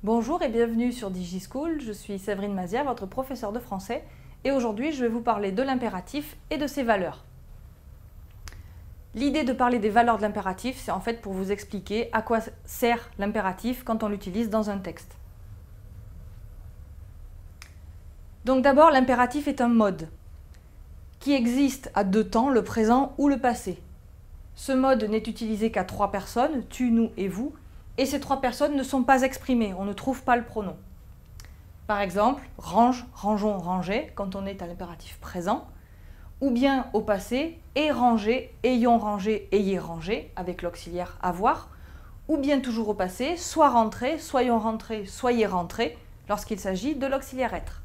Bonjour et bienvenue sur DigiSchool, je suis Séverine Mazière, votre professeure de français, et aujourd'hui je vais vous parler de l'impératif et de ses valeurs. L'idée de parler des valeurs de l'impératif, c'est en fait pour vous expliquer à quoi sert l'impératif quand on l'utilise dans un texte. Donc d'abord, l'impératif est un mode qui existe à deux temps, le présent ou le passé. Ce mode n'est utilisé qu'à trois personnes, tu, nous et vous, et ces trois personnes ne sont pas exprimées, on ne trouve pas le pronom. Par exemple, range, rangeons, rangez, quand on est à l'impératif présent, ou bien au passé, aie rangé, ayons rangé, ayez rangé, avec l'auxiliaire avoir, ou bien toujours au passé, sois rentré, soyons rentrés, soyez rentrés, lorsqu'il s'agit de l'auxiliaire être.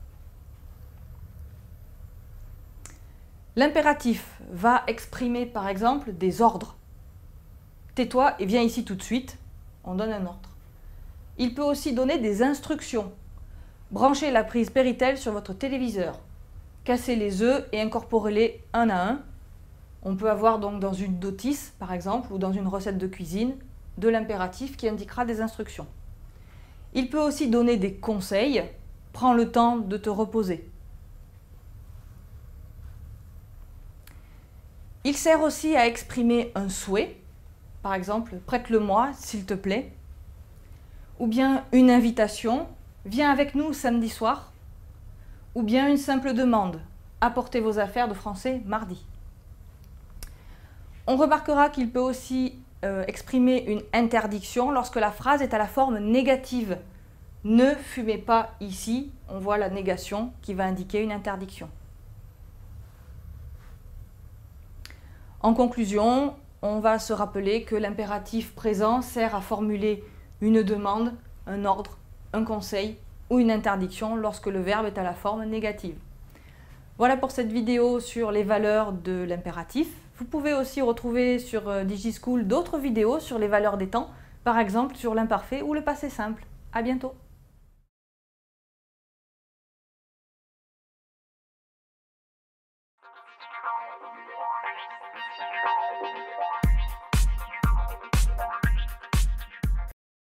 L'impératif va exprimer par exemple des ordres. Tais-toi et viens ici tout de suite, on donne un ordre. Il peut aussi donner des instructions. Branchez la prise Péritel sur votre téléviseur. Cassez les œufs et incorporez-les un à un. On peut avoir donc dans une notice, par exemple, ou dans une recette de cuisine, de l'impératif qui indiquera des instructions. Il peut aussi donner des conseils. Prends le temps de te reposer. Il sert aussi à exprimer un souhait. Par exemple, prête-le-moi, s'il te plaît. Ou bien une invitation, viens avec nous samedi soir. Ou bien une simple demande, apportez vos affaires de français mardi. On remarquera qu'il peut aussi exprimer une interdiction lorsque la phrase est à la forme négative. Ne fumez pas ici, on voit la négation qui va indiquer une interdiction. En conclusion, on va se rappeler que l'impératif présent sert à formuler une demande, un ordre, un conseil ou une interdiction lorsque le verbe est à la forme négative. Voilà pour cette vidéo sur les valeurs de l'impératif. Vous pouvez aussi retrouver sur DigiSchool d'autres vidéos sur les valeurs des temps, par exemple sur l'imparfait ou le passé simple. À bientôt!